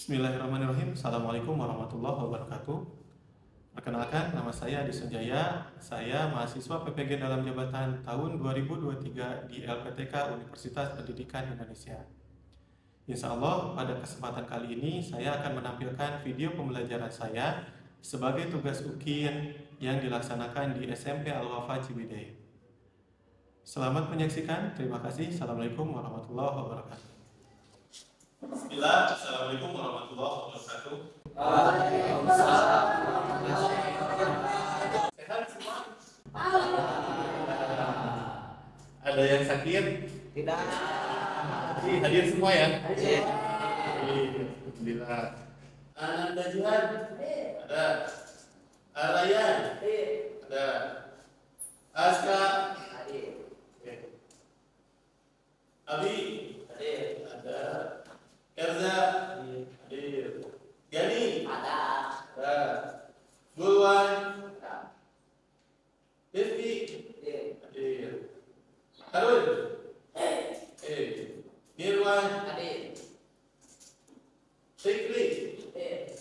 Bismillahirrahmanirrahim. Assalamualaikum warahmatullahi wabarakatuh. Perkenalkan, nama saya Adi Sunjaya. Saya mahasiswa PPG dalam jabatan tahun 2023 di LPTK Universitas Pendidikan Indonesia. Insya Allah, pada kesempatan kali ini saya akan menampilkan video pembelajaran saya sebagai tugas UKIN yang dilaksanakan di SMP Al-Wafa Ciwidey. Selamat menyaksikan. Terima kasih. Assalamualaikum warahmatullahi wabarakatuh. Bismillah, Assalamualaikum warahmatullahi wabarakatuh. Waalaikumsalam. Sehat semua? Ada yang sakit? Tidak. Hadir semua ya? Hadir. Alhamdulillah. Anak Jihan? Ada. Alayan? Ada. Aska? Hadir. Abi? Ada. Kerza? Hadir. Gani? Ada. Ada. Gulwan? Ada. Rifki? Hadir. Hadir. Harun? Nirwan? Hadir. Fikri? Hadir.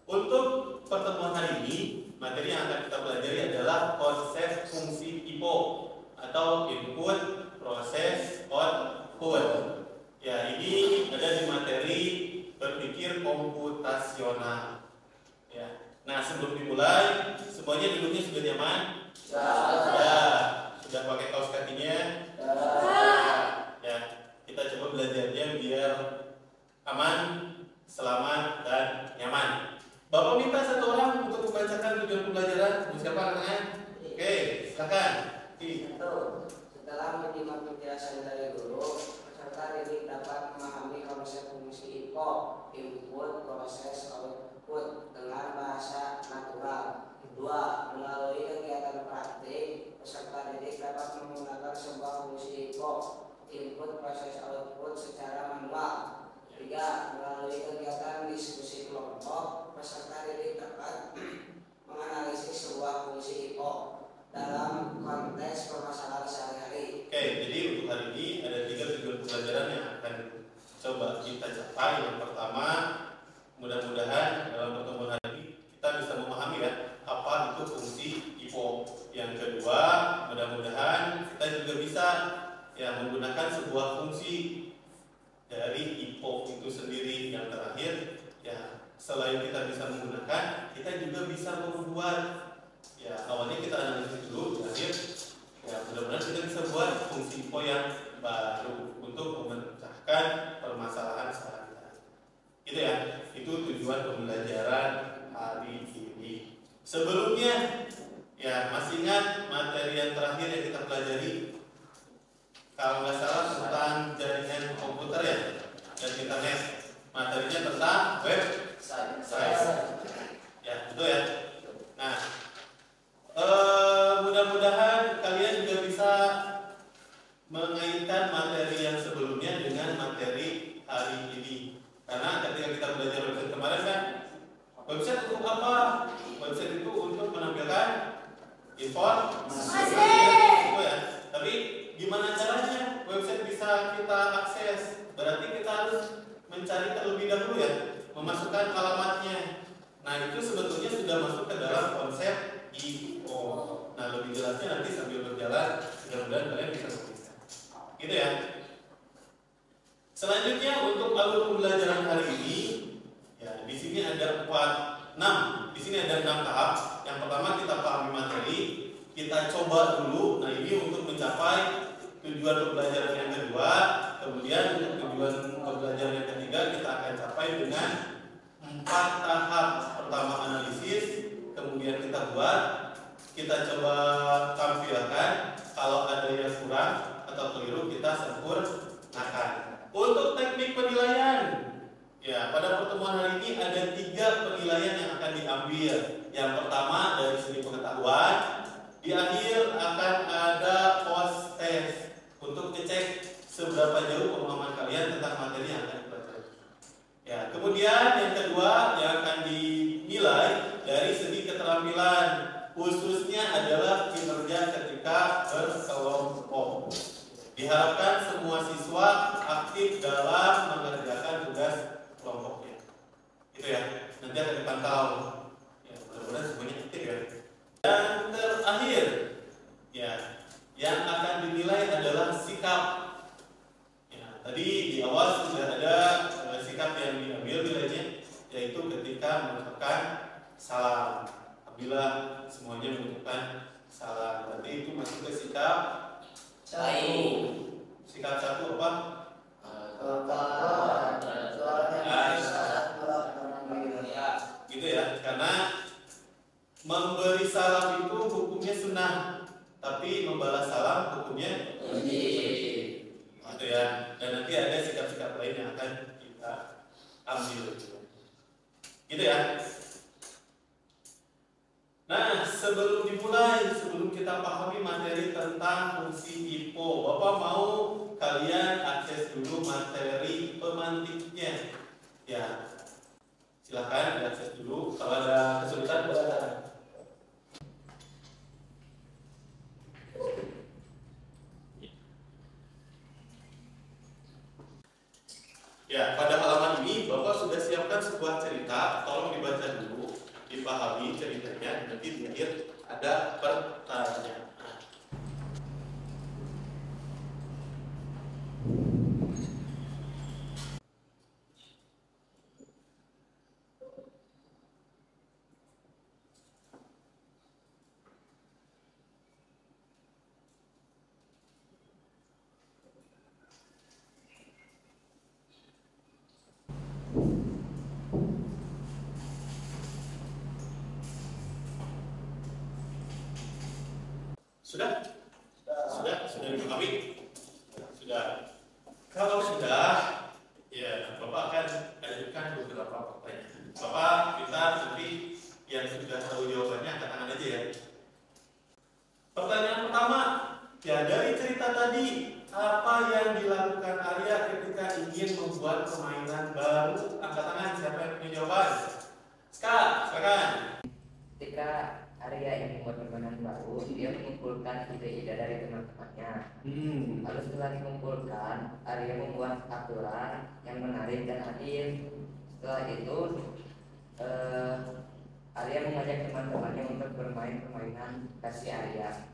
Untuk pertemuan hari ini, materi yang akan kita pelajari adalah konsep fungsi IPO atau input, proses, output. Ya, ini ada di materi berpikir komputasional. Ya. Nah, sebelum dimulai, semuanya duduknya sudah nyaman? Ya. Sudah pakai kaos kakinya? Ya. Kita coba belajarnya biar aman, selamat, dan nyaman. Bapak minta satu orang untuk membacakan tujuan pembelajaran. Siapa namanya? Oke, silakan. Setelah menyimak penjelasan dari guru, peserta didik dapat memahami konsep fungsi IPO, input, proses, output dengan bahasa natural. Kedua, melalui kegiatan praktik, peserta didik dapat menggunakan sebuah fungsi IPO, input, proses, output secara manual. Tiga, melalui kegiatan diskusi kelompok, peserta didik dapat menganalisis sebuah fungsi IPO dalam konteks permasalahan sehari-hari. Oke, jadi untuk hari ini ada 3 tujuan pembelajaran yang akan coba kita capai. Yang pertama, mudah-mudahan dalam pertemuan hari ini kita bisa memahami ya apa itu fungsi IPO. Yang kedua, mudah-mudahan kita juga bisa ya menggunakan sebuah fungsi dari IPO itu sendiri. Yang terakhir, ya selain kita bisa menggunakan, kita juga bisa membuat. Ya, awalnya kita analisis dulu, terakhir ya mudah-mudahan kita bisa buat fungsi IPO yang baru untuk memecahkan permasalahan sehari-hari. Gitu ya, itu tujuan pembelajaran hari ini. Sebelumnya, ya masih ingat materi yang terakhir yang kita pelajari? Kalau nggak salah tentang jaringan komputer ya dan internet. Materinya tentang website. Ya, betul ya. Nah, mudah-mudahan kalian juga bisa mengaitkan materi yang sebelumnya dengan materi hari ini. Karena ketika kita belajar website kemarin kan, website untuk apa? Website itu untuk menampilkan informasi. Itu ya. Tapi gimana caranya website bisa kita akses? Berarti kita harus mencari terlebih dahulu ya, memasukkan alamatnya. Nah, itu sebetulnya sudah masuk ke dalam konsep IPO. Nah, lebih jelasnya nanti sambil berjalan, mudah-mudahan kalian bisa mengerti. Gitu ya. Selanjutnya untuk alur pembelajaran hari ini, ya di sini ada 6. Di sini ada 6 tahap. Yang pertama kita pahami materi, kita coba dulu. Nah, ini untuk mencapai tujuan pembelajaran yang kedua. Kemudian untuk tujuan pembelajaran yang ketiga kita akan capai dengan 4 tahap. Pertama analisis, kemudian kita buat, kita coba tampilkan. Kalau ada yang kurang atau keliru kita sempurnakan. Untuk teknik penilaian, ya pada pertemuan hari ini ada 3 penilaian yang akan diambil. Yang pertama dari segi pengetahuan, di akhir akan ada post test untuk ngecek seberapa jauh pemahaman kalian tentang materi yang akan dipelajari. Ya, kemudian yang kedua yang akan dinilai dari segi keterampilan, khususnya adalah kinerja ketika berkelompok. Diharapkan semua siswa aktif dalam mengerjakan tugas kelompoknya. Ya, yang akan dinilai adalah sikap. Ya, tadi di awal sudah ada sikap yang diambil nilainya, yaitu ketika mengucapkan salam. Apabila semuanya mengucapkan salam, berarti itu masuk ke sikap baik. sikap satu apa? Gitu ya, karena memberi salam itu hukumnya sunnah, tapi membalas salam hukumnya wajib. Gitu ya. Dan nanti ada sikap-sikap lain yang akan kita ambil. Gitu ya. Nah, sebelum dimulai, sebelum kita pahami materi tentang fungsi IPO, Bapak mau kalian akses dulu materi pemantiknya. Ya, silahkan diakses dulu. Kalau ada kesulitan, boleh. Ya, pada halaman ini Bapak sudah siapkan sebuah cerita. Tolong dibaca dulu, dipahami ceritanya, nanti di akhir ada pertanyaan. Sudah? Sudah dipahami? Sudah. Kalau sudah, ya Bapak akan ajukan beberapa pertanyaan. Bapak kita nanti yang sudah tahu jawabannya angkat tangan aja ya. Pertanyaan pertama, ya dari cerita tadi, apa yang dilakukan Arya ketika ingin membuat permainan baru? Angkat tangan, siapa yang punya jawaban? Ska, silakan. Ketika Arya ingin membuat permainan baru, dia mengumpulkan ide-ide dari teman-temannya. Lalu setelah dikumpulkan, Arya membuat aturan yang menarik dan adil. Setelah itu, Arya mengajak teman-temannya untuk bermain permainan kasih Arya.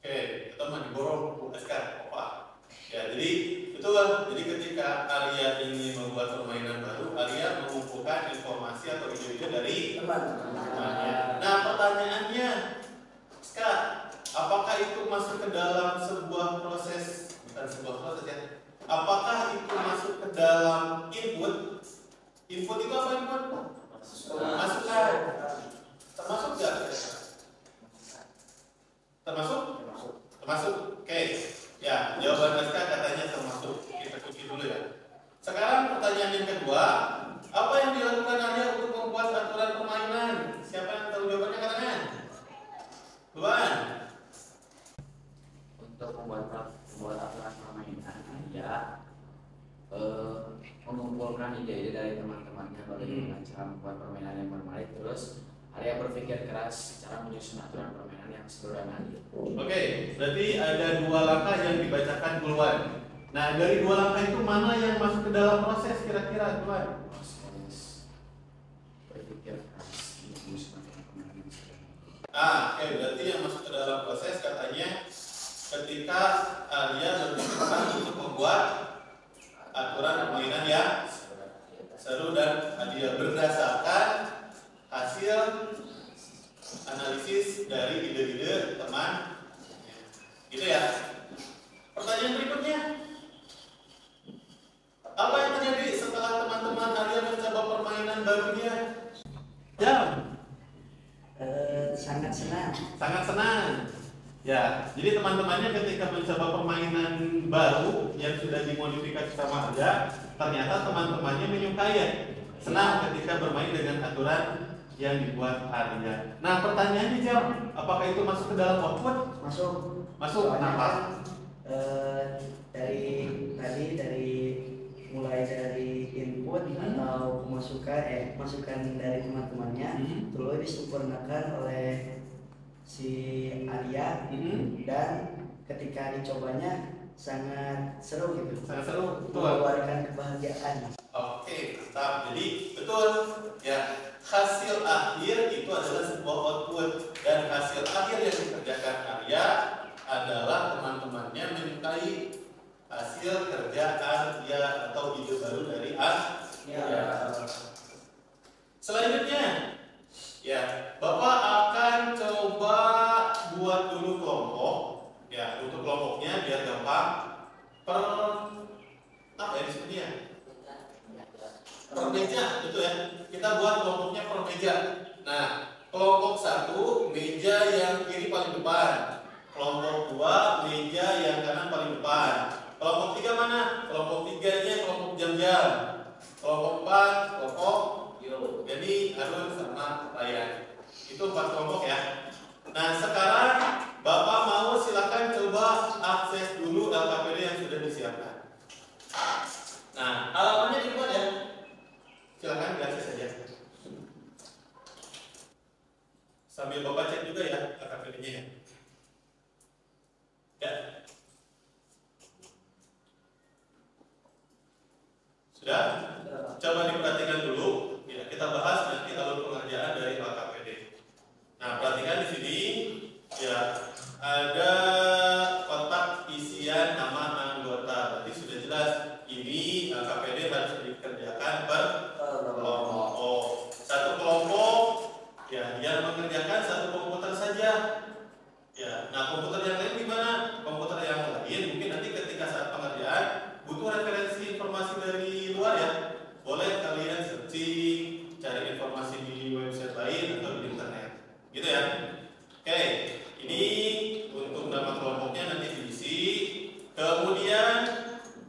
Oke, teman diborong Bu Askar, Pak. Ya, jadi betul. Jadi ketika Arya ingin membuat permainan baru, Arya mengumpulkan informasi atau ide-ide dari teman-temannya. Nah, pertanyaannya, Ska, apakah itu masuk ke dalam sebuah proses? Bukan sebuah proses ya. Apakah itu masuk ke dalam input? Input itu apa input? Masukan. Termasuk nggak? Termasuk? Termasuk. Oke. Ya, jawaban Aska katanya termasuk. Kita kunci dulu ya. Sekarang pertanyaan yang kedua, apa yang dilakukan Arya untuk membuat aturan permainan? Siapa yang tahu jawabannya katanya? Tuan. Untuk membuat aturan permainan, Arya mengumpulkan ide-ide dari teman-temannya bagaimana cara membuat permainan yang menarik. Terus Arya berpikir keras cara menyusun aturan permainan yang seru dan adil. Oke, berarti ada dua langkah yang dibacakan duluan. Nah, dari dua langkah itu mana yang masuk ke dalam proses kira-kira duluan? Proses berpikir keras untuk menyusun aturan permainan yang seru. Oke, berarti yang masuk ke dalam proses katanya ketika Arya berpikir untuk membuat aturan permainan yang seru dan adil berdasarkan hasil analisis dari ide-ide teman. Gitu ya. Pertanyaan berikutnya, apa yang terjadi setelah teman-teman Arya mencoba permainan barunya? Jam. Sangat senang. Sangat senang. Ya, jadi teman-temannya ketika mencoba permainan baru yang sudah dimodifikasi sama Arya, ternyata teman-temannya menyukai ya. Senang ketika bermain dengan aturan yang dibuat Arya. Nah, pertanyaannya Jam, apakah itu masuk ke dalam output? Masuk. Masuk. Kenapa? Dari mulai dari input atau masukan dari teman-temannya, terus disempurnakan oleh si Arya dan ketika dicobanya sangat seru gitu. Sangat seru, betul. Mengeluarkan kebahagiaan. Oke, mantap. Jadi betul ya, hasil akhir itu adalah sebuah output dan hasil akhir yang dikerjakan Arya per apa ya disebutnya? Per meja, betul ya. Kita buat kelompoknya per meja. Nah, kelompok 1 meja yang kiri paling depan. Kelompok 2 meja yang kanan paling depan. Kelompok 3 mana? Kelompok 3-nya kelompok jam-jam. Kelompok 4 kelompok yo. Jadi Harun sama Ryan. Itu 4 kelompok ya. Nah, sekarang Bapak mau silakan coba akses dulu LKPD yang sudah disiapkan. Nah, alamatnya dibuat ya. Silakan diakses saja. Sambil Bapak cek juga ya LKPD-nya ya. Ya. Sudah? Coba diperhatikan dulu. Ya, kita bahas nanti alur pengerjaan dari LKPD. Nah, perhatikan di sini ya ada kotak isian nama anggota. Berarti sudah jelas ini LKPD harus dikerjakan per kelompok. Satu kelompok ya yang mengerjakan satu komputer saja. Ya, nah komputer yang lain gimana? Komputer yang lain mungkin nanti ketika saat pengerjaan butuh referensi informasi dari luar ya. Boleh kalian searching, cari informasi di website lain atau di internet. Gitu ya. Oke, ini untuk nama kelompoknya nanti diisi. Kemudian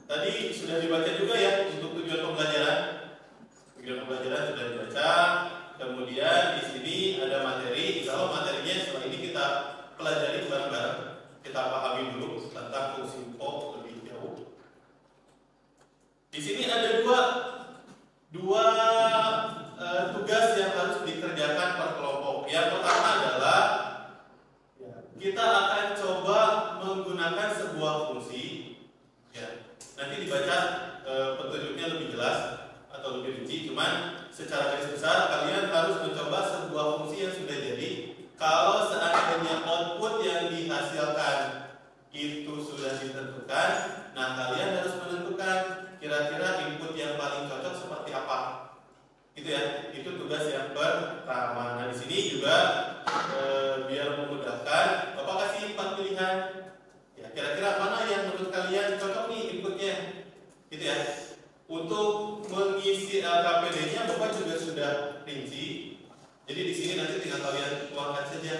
tadi sudah dibaca juga ya untuk tujuan pembelajaran. Tujuan pembelajaran sudah dibaca. Kemudian di sini ada materi. Kalau materinya setelah ini kita pelajari bareng-bareng. Kita pahami dulu tentang fungsi info lebih jauh. Di sini ada dua tugas yang harus dikerjakan per kelompok. Yang pertama adalah kita akan coba menggunakan sebuah fungsi. Ya, nanti dibaca petunjuknya lebih jelas atau lebih rinci. Cuman secara garis besar kalian harus mencoba sebuah fungsi yang sudah jadi. Kalau seandainya output yang dihasilkan itu sudah ditentukan, nah kalian harus menentukan kira-kira input yang paling cocok seperti apa. Gitu ya. Itu tugas yang pertama. Nah, di sini juga biar memudahkan, Bapak kasih 4 pilihan. Ya, kira-kira mana yang menurut kalian cocok nih inputnya? Gitu ya. Untuk mengisi LKPD-nya Bapak juga sudah rinci. Jadi di sini nanti tinggal kalian tuangkan saja.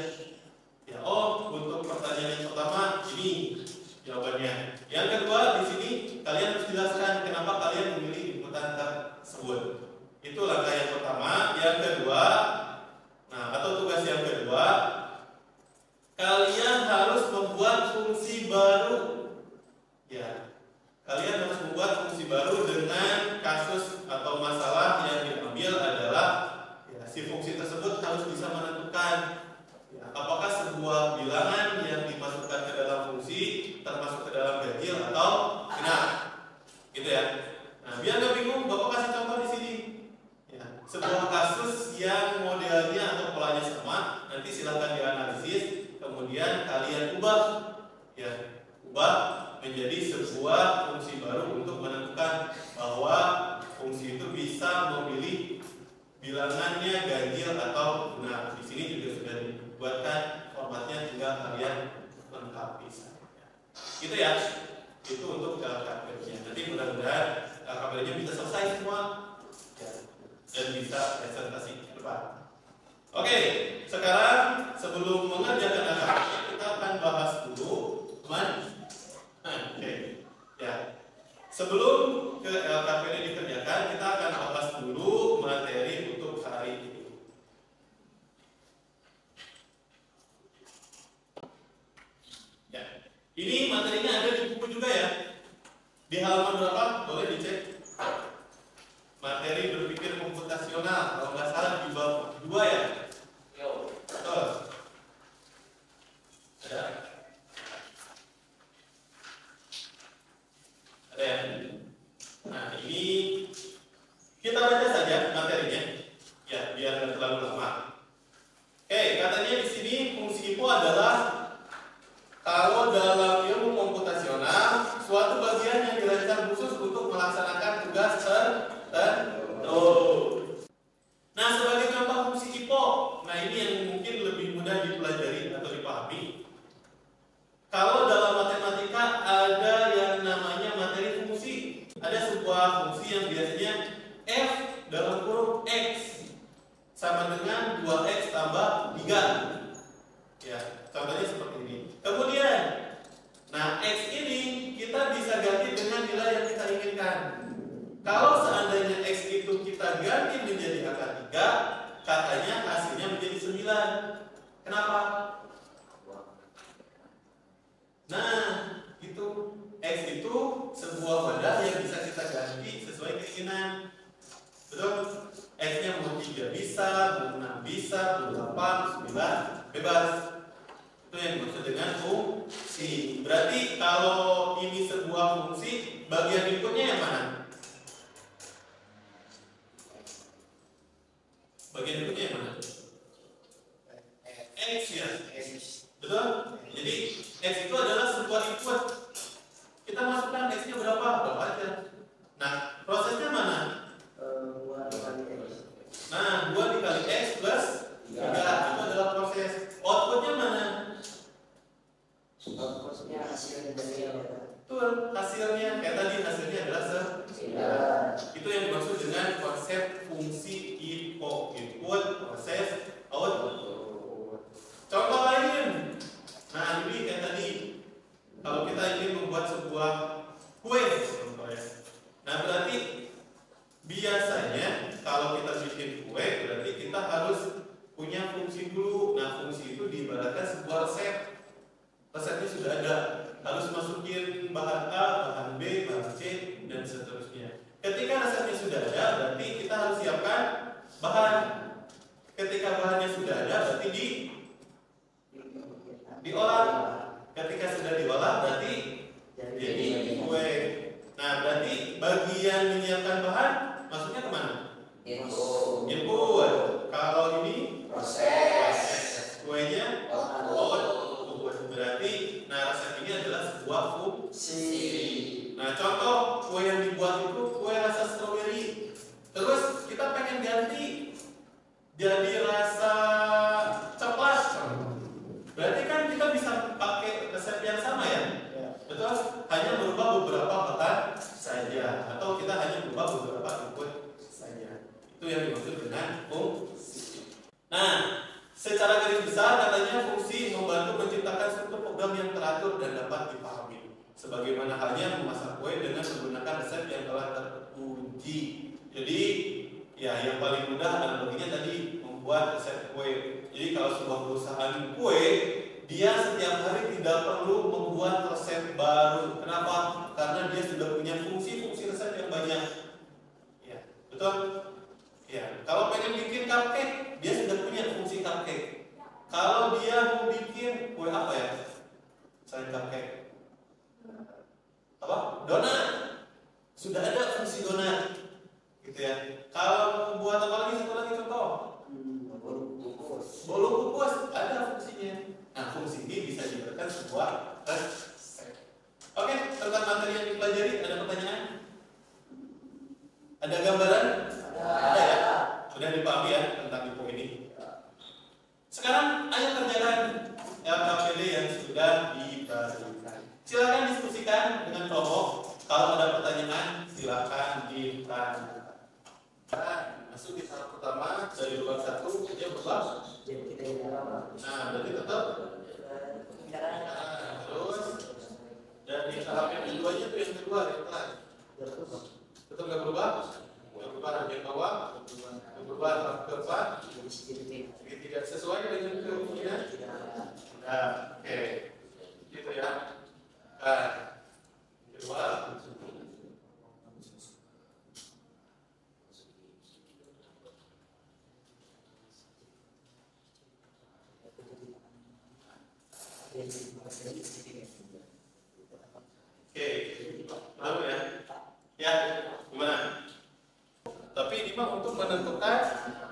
Ya, oh, untuk pertanyaan yang pertama ini jawabannya. Yang kedua di sini kalian harus jelaskan kenapa kalian memilih inputan tersebut. Itu langkah yang pertama. Yang kedua, nah atau tugas yang kedua, kalian harus membuat fungsi baru. Ya, kalian harus membuat fungsi baru dengan kasus atau masalah yang diambil adalah ya, si fungsi tersebut harus bisa menentukan ya, apakah sebuah bilangan yang dimasukkan ke dalam fungsi termasuk ke dalam ganjil atau genap. Gitu ya. Nah, biar nggak bingung, Bapak kasih contoh di sini. Ya, sebuah kasus yang modelnya atau polanya sama, nanti silahkan dianalisis, kemudian kalian ubah, ya, ubah menjadi sebuah fungsi baru untuk menentukan bahwa fungsi itu bisa memilih bilangannya ganjil atau genap. Di sini juga sudah dibuatkan formatnya, tinggal kalian lengkapi saja. Gitu ya. Itu untuk LKPD-nya. Nanti mudah-mudahan LKPD-nya bisa selesai semua ya, dan bisa presentasi ke depan. Oke, sekarang sebelum mengerjakan LKPD kita akan bahas dulu, teman. Oke, ya. Sebelum ke LKPD dikerjakan, kita akan bahas dulu materi untuk hari ini. Ya, ini materinya ada di buku juga ya. Di halaman berapa? Boleh dicek. Materi berpikir komputasional, kalau nggak salah di bawah 2 ya. Yo. Betul. Ada. Ada ya. Nah, ini kita baca saja materinya. Ya, biar nggak terlalu lama. Oke, katanya di sini fungsi IPO adalah kalau dalam ilmu komputasional suatu bagian yang dirancang khusus untuk melaksanakan tugas tertentu. Nah, sebagai contoh fungsi IPO, nah ini yang mungkin lebih mudah dipelajari atau dipahami. Kalau dalam matematika ada itu sebuah wadah yang bisa kita ganti sesuai keinginan. Betul? X-nya mau 3 bisa, mau 6 bisa, mau 8, 9, bebas. Itu yang dimaksud dengan fungsi. Berarti kalau ini sebuah fungsi, bagian inputnya yang mana? Bagian inputnya yang mana? X ya. Betul? Jadi X itu adalah sebuah input. Kita masukkan X-nya berapa? Berapa aja. Nah, prosesnya mana? 2 dikali X plus 3. Itu adalah proses. Outputnya mana? Outputnya hasil dari Betul, hasilnya. Kayak tadi hasilnya adalah itu yang dimaksud dengan konsep fungsi IO. Input, proses, output. Contoh lain. Nah, ini kayak tadi. Kalau kita ingin membuat sebuah kue, contohnya. Nah, berarti biasanya kalau kita bikin kue, berarti kita harus punya fungsi dulu. Nah, fungsi itu diibaratkan sebuah resep. Resepnya sudah ada. Harus masukin bahan A, bahan B, bahan C, dan seterusnya. Ketika resepnya sudah ada, berarti kita harus siapkan bahan. Ketika bahannya sudah ada, berarti diolah. Ketika sudah diolah, berarti jadi kue. Nah, berarti bagian menyiapkan bahan masuknya kemana? Input. Kalau ini proses. Kuenya output. Berarti nah resep ini adalah sebuah fungsi. Nah, contoh kue yang dibuat itu kue rasa stroberi. Terus kita pengen ganti jadi rasa coklat. Berarti kan kita bisa pakai resep yang sama ya? Betul? Hanya berubah beberapa bahan saja, atau kita hanya berubah beberapa input saja. Itu yang dimaksud dengan fungsi. Nah, secara garis besar katanya fungsi membantu menciptakan struktur program yang teratur dan dapat dipahami. Sebagaimana halnya memasak kue dengan menggunakan resep yang telah teruji. Jadi, ya yang paling mudah analoginya tadi membuat resep kue. Jadi kalau sebuah perusahaan kue, dia setiap hari tidak perlu membuat resep baru. Kenapa? Karena dia sudah punya fungsi-fungsi resep yang banyak. Ya, betul? Ya, kalau pengen bikin cupcake, dia sudah punya fungsi cupcake. Kalau dia mau bikin kue apa ya? Selain cupcake. Apa? Donat. Sudah ada fungsi donat. Gitu ya. Kalau mau buat apa lagi? Satu lagi contoh. Bolu kukus ada fungsinya. Nah, fungsi ini bisa diberikan sebuah resep. Oke, tentang materi yang dipelajari ada pertanyaan? Ada gambaran? Ada ya? Sudah dipahami ya tentang info ini? Sekarang ayo kerjakan LKPD yang sudah diberikan. Silakan diskusikan dengan kelompok. Kalau ada pertanyaan, silakan ditanya. Masuk di tahap pertama dari lubang 1 dia berubah. Nah, berarti tetap. Nah, terus dan di tahap yang keduanya itu yang kedua tetap nggak berubah. Nggak berubah bagian bawah, nggak berubah tahap keempat. Tidak sesuai dengan keinginan. Nah, oke, gitu ya. Nah, kedua. Oke, lalu ya, ya, gimana? Tapi ini mah untuk menentukan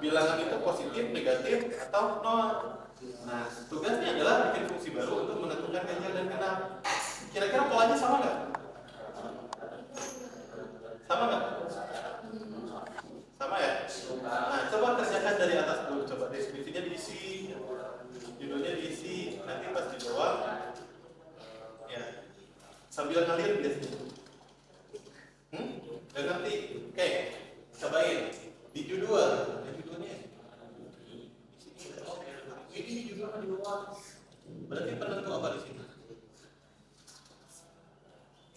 bilangan itu positif, negatif, atau nol. Nah, tugasnya adalah bikin fungsi baru untuk menentukan ganjil dan genap. Kira-kira polanya sama nggak? Sama nggak? Sama ya? Nah, coba kerjakan dari atas dulu. Coba deskripsinya diisi, judulnya diisi. Nanti pas di bawah, ya, sambil ngalir biasanya. Dan nanti, oke, cobain di judul. Ada judulnya. Ini judulnya di bawah. Berarti penentu apa di sini?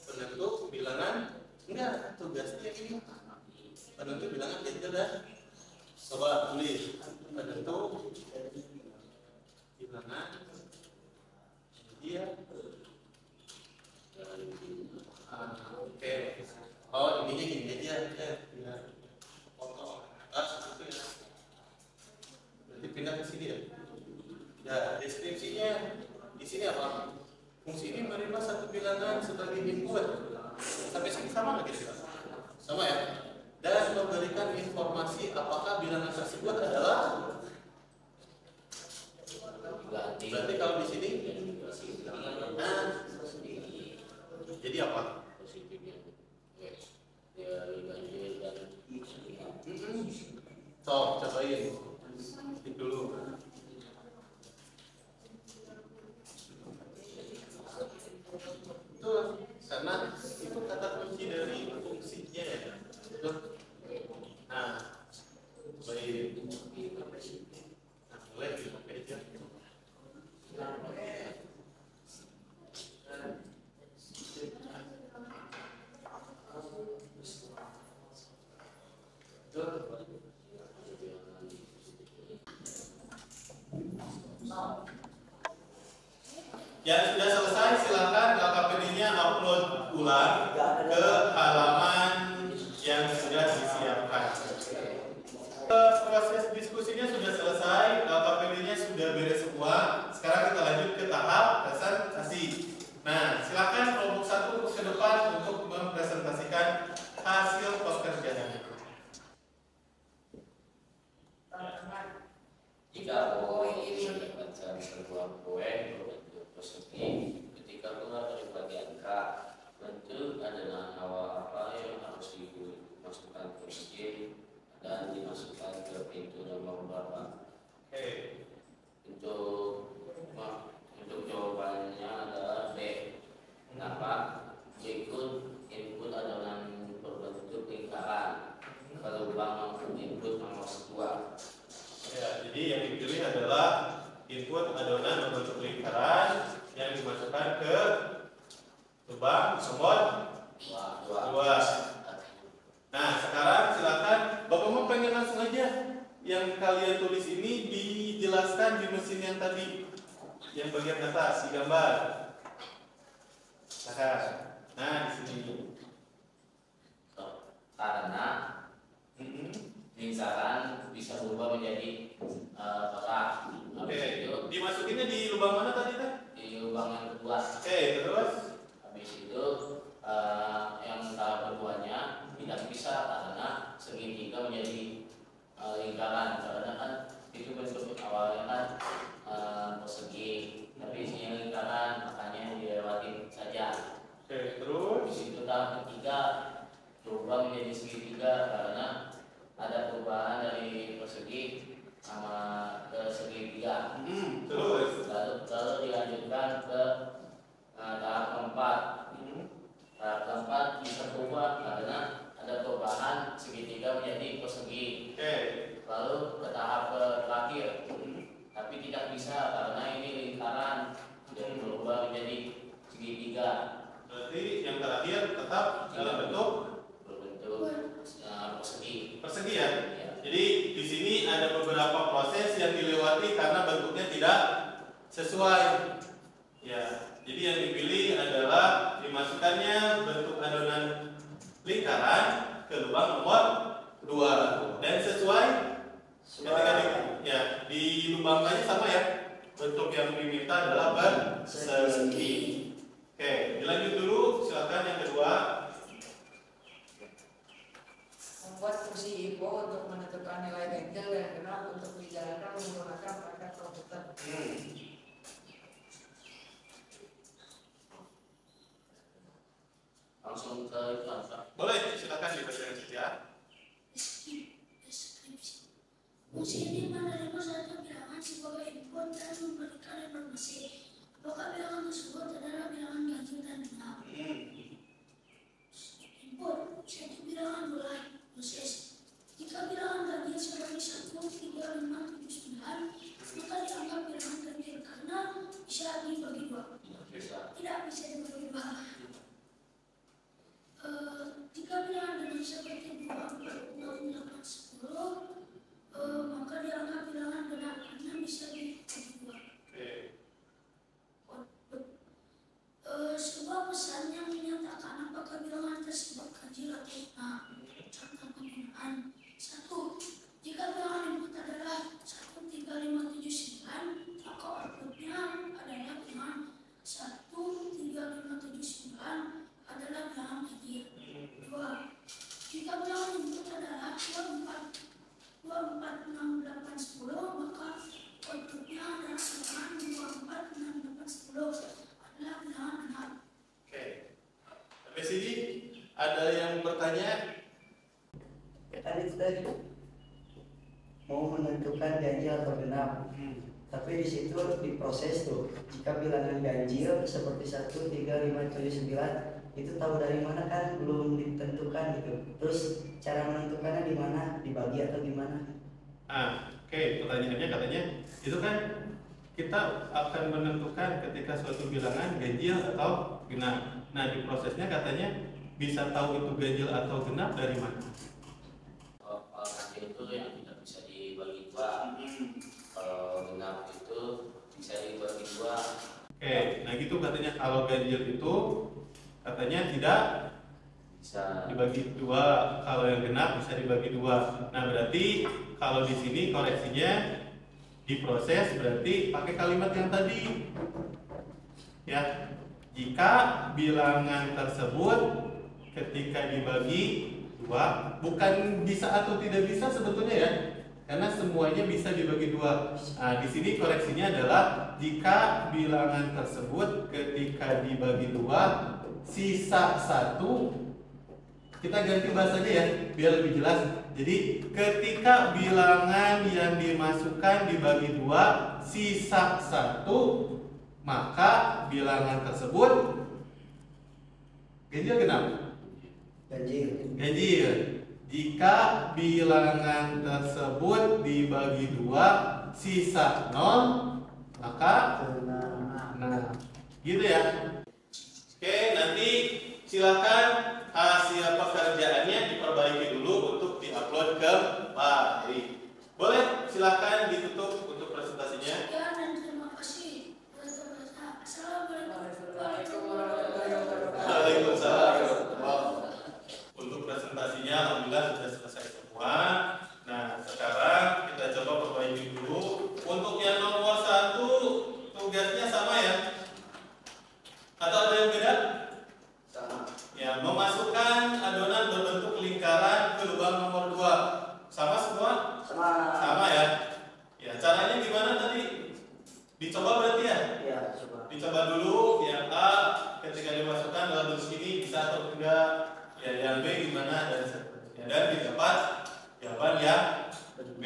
Penentu bilangan enggak, tugasnya ini. Penentu bilangan ganjil dan coba tulis penentu bilangan dia Oke. Oh, ininya gini aja ya. Foto atas itu ya. Berarti pindah ke sini ya. Ya, deskripsinya di sini apa? Fungsi ini menerima satu bilangan sebagai input. Sampai sini sama nggak kira-kira? Sama ya. Dan memberikan informasi apakah bilangan tersebut adalah. Berarti kalau di sini, nah, jadi apa? So, cobain. Ketik dulu. Betul, karena itu kata kunci dari fungsinya ya. Betul. Nah, cobain. Nah, mulai dipakai aja. Yang sudah selesai silakan LKPD-nya upload ulang ke halaman yang sudah disiapkan. Proses diskusinya sudah selesai, LKPD-nya sudah beres semua. Sekarang kita lanjut ke tahap presentasi. Nah, silakan kelompok 1 ke depan untuk mempresentasikan hasil pekerjaan. Jika ini mendapatkan sebuah kue berbentuk persegi, ketika keluar dari bagian K, bentuk adalah awal apa yang harus dimasukkan ke persegi dan dimasukkan ke pintu nomor berapa. Untuk jawabannya adalah B. Kenapa? Input adonan berbentuk lingkaran. Lubang maupun input nomor 2. Ya, jadi yang dipilih adalah input adonan berbentuk lingkaran yang dimasukkan ke lubang nomor 2. Nah, sekarang silakan Bapak mau pengen langsung aja yang kalian tulis ini dijelaskan di mesin yang tadi, yang bagian atas di gambar. Nah, di sini. Karena lingkaran bisa berubah menjadi kotak. Oke, dimasukinnya di lubang mana tadi kan? Di lubang yang kedua. Oke, terus Habis itu yang tahap keduanya tidak bisa karena segitiga menjadi lingkaran. Karena kan itu bentuk awalnya kan persegi, tapi isinya lingkaran, makanya dilewatin saja. oke, terus Habis itu tahap ketiga berubah menjadi segitiga karena ada perubahan dari persegi sama ke segitiga. terus Lalu dilanjutkan ke tahap keempat. Tahap keempat bisa berubah karena ada perubahan segitiga menjadi persegi. oke. Lalu ke tahap terakhir, tapi tidak bisa karena ini lingkaran jadi berubah menjadi segitiga. Berarti yang terakhir tetap dalam bentuk Berbentuk persegi. persegi ya. Ya. Jadi di sini ada beberapa proses yang dilewati karena bentuknya tidak sesuai. Ya, jadi yang dipilih adalah dimasukkannya bentuk adonan lingkaran ke lubang nomor 2 dan sesuai ketika di lubangnya sama ya. Bentuk yang diminta adalah persegi. Oke, dilanjut dulu. Silakan yang kedua. Membuat fungsi IPO untuk menentukan nilai bengkel yang genap untuk dijalankan menggunakan perangkat komputer. Langsung ke itu langsung. Boleh, silakan dibacakan saja. Deskripsi. Fungsi ini menerima satu bilangan sebagai input dan memberikan informasi apakah bilangan tersebut adalah bilangan ganjil dan genap. Input satu bilangan bulan proses. Jika bilangan ganjil seperti 1, 3, 5, 7, 9, maka dianggap bilangan ganjil karena bisa dibagi 2. Tidak bisa dibagi 2. Jika bilangan dengan seperti 2, 4, 6, 8, 10, maka dianggap bilangan genap karena bisa dibagi 2. ganjil atau genap. Contoh penggunaan: 1. Jika bilangan input adalah 13579, maka outputnya adalah dengan 13579 adalah bilangan ganjil. 2. Jika bilangan input adalah 246810, maka outputnya adalah bilangan 246810 adalah bilangan genap. Oke. Sampai sini ada yang bertanya? Tadi mau menentukan ganjil atau genap, tapi di situ diproses tuh. Jika bilangan ganjil seperti 13579 itu tahu dari mana kan belum ditentukan gitu. Terus cara menentukannya di mana? Dibagi atau gimana? Oke, pertanyaannya katanya itu kan kita akan menentukan ketika suatu bilangan ganjil atau genap. Nah, di prosesnya katanya bisa tahu itu ganjil atau genap dari mana? Kalau ganjil itu yang tidak bisa dibagi dua. Kalau genap itu bisa dibagi dua. Oke, nah gitu katanya kalau ganjil itu katanya tidak Bisa dibagi dua, kalau yang genap bisa dibagi dua. Nah, berarti kalau di sini koreksinya diproses berarti pakai kalimat yang tadi. Ya, jika bilangan tersebut ketika dibagi dua, bukan bisa atau tidak bisa sebetulnya ya, karena semuanya bisa dibagi dua. Nah, di sini koreksinya adalah jika bilangan tersebut ketika dibagi dua, sisa satu, kita ganti bahasanya ya biar lebih jelas. Jadi ketika bilangan yang dimasukkan dibagi dua, sisa satu, maka bilangan tersebut ganjil genap? Ganjil. Ganjil. Jika bilangan tersebut dibagi dua, sisa 0, maka nah, gitu ya. Oke, nanti silakan hasil pekerjaannya diperbaiki dulu untuk diupload ke Pak Heri. Boleh, silakan ditutup untuk presentasinya. Sekian dan terima kasih. Assalamualaikum. Waalaikumsalam. Untuk presentasinya alhamdulillah sudah selesai semua. Nah, sekarang kita coba perbaiki dulu. Untuk yang nomor 1 tugasnya sama ya? Atau ada yang beda? Sama. Ya, memasukkan adonan berbentuk lingkaran ke lubang nomor 2. Sama semua? Sama ya. Ya, caranya gimana tadi? Dicoba berarti ya? Ya, coba. Dicoba dulu yang A ketika dimasukkan dalam bentuk ini bisa atau enggak. Ya, yang B gimana dan seterusnya. Dan didapat jawaban yang B.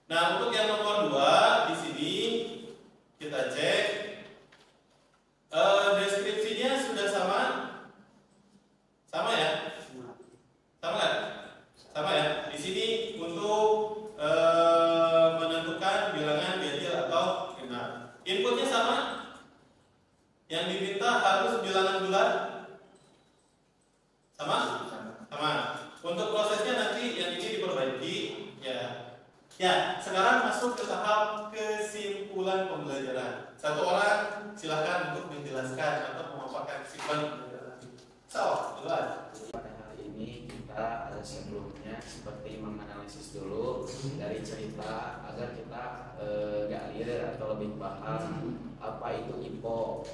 Nah, untuk yang nomor 2 di sini kita cek deskripsinya sudah sama? Sama ya? Sama nggak? Sama ya. Di sini untuk menentukan bilangan ganjil atau genap. Inputnya sama? Yang diminta harus bilangan bulat? Sama? Sama. Untuk prosesnya nanti yang ini diperbaiki ya. Ya, sekarang masuk ke tahap kesimpulan pembelajaran. Satu orang silakan untuk menjelaskan atau memaparkan kesimpulan pembelajaran. Duluan. Pada hari ini kita sebelumnya seperti menganalisis dulu dari cerita agar kita gak liar atau lebih paham apa itu IPO.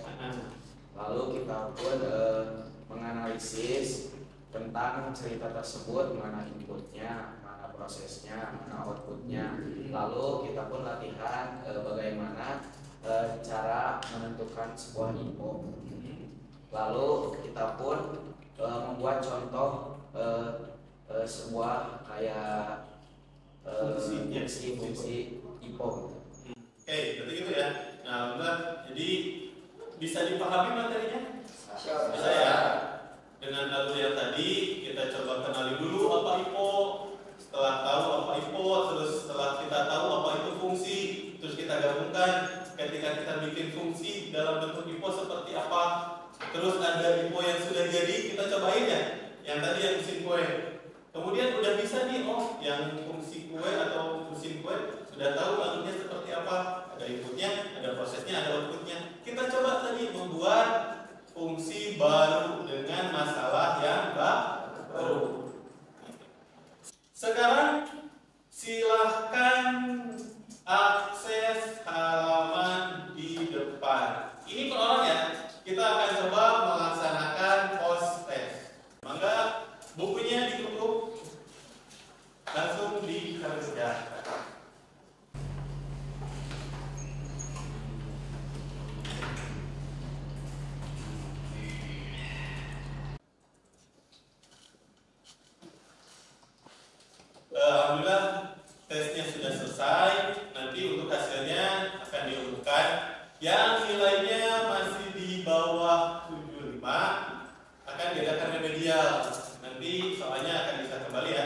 Lalu kita pun menganalisis tentang cerita tersebut, mana inputnya, mana prosesnya, mana outputnya. Lalu kita pun latihan bagaimana cara menentukan sebuah IPO. Lalu kita pun membuat contoh sebuah kayak fungsi IPO. Oke, berarti gitu ya. Nah, udah. Jadi bisa dipahami materinya? Bisa ya. Dengan alur yang tadi kita coba kenali dulu apa IPO. Setelah tahu apa IPO, terus setelah kita tahu apa itu fungsi, terus kita gabungkan ketika kita bikin fungsi dalam bentuk IPO seperti apa. Terus ada IPO yang sudah jadi, kita cobain ya. Yang tadi yang mesin kue. Kemudian udah bisa nih, oh yang fungsi kue atau mesin kue sudah tahu alurnya seperti apa. Ada inputnya, ada prosesnya, ada outputnya. Kita coba tadi membuat fungsi baru dengan masalah Sekarang silahkan akses halaman di depan. Ini per orang ya. Kita akan coba melaksanakan post test. Maka bukunya ditutup, langsung dikerjakan. Alhamdulillah tesnya sudah selesai. Nanti untuk hasilnya akan diumumkan. Yang nilainya masih di bawah 75 akan diadakan remedial. Nanti soalnya akan bisa kembali ya.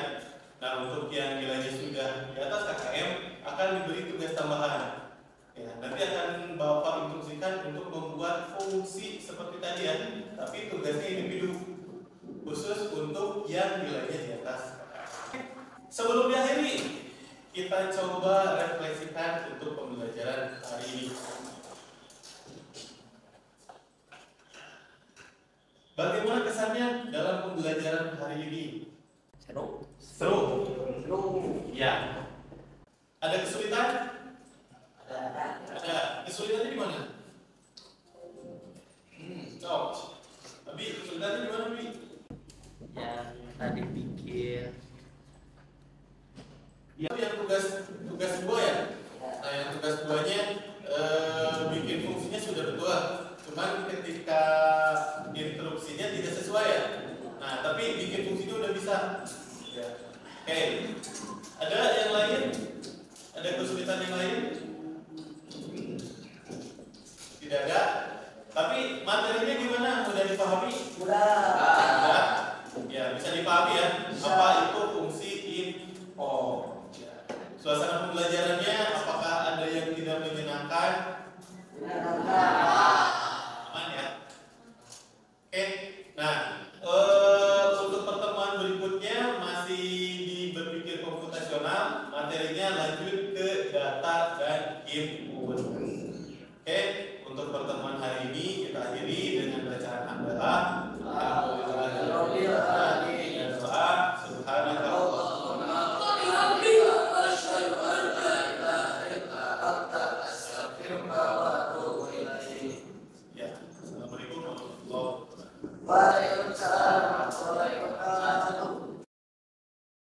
Nah, untuk yang nilainya sudah di atas KKM akan diberi tugas tambahan. Ya, nanti akan Bapak instruksikan untuk membuat fungsi seperti tadi ya. Tapi tugasnya individu khusus untuk yang nilainya di atas. Sebelum diakhiri, kita coba refleksikan untuk pembelajaran hari ini. Bagaimana kesannya dalam pembelajaran hari ini? Seru. Seru. Seru. Ya. Ada kesulitan? Ada. Ada. Kesulitannya di mana? Cok. Abi, kesulitannya di mana, Abi? Yang tadi pikir. Itu yang tugas dua ya. Nah, yang tugas duanya bikin fungsinya sudah betul. Cuman ketika instruksinya tidak sesuai ya. Nah, tapi bikin fungsinya udah bisa. Ya. Oke. Ada yang lain? Ada kesulitan yang lain? Tidak ada. Tapi materinya gimana? Mudah dipahami? Mudah. Ya, bisa dipahami ya. Apa itu fungsi info? Suasana pembelajarannya apakah ada yang tidak menyenangkan? Aman ya? Oke. Nah, untuk pertemuan berikutnya masih di berpikir komputasional, materinya lanjut ke data dan game.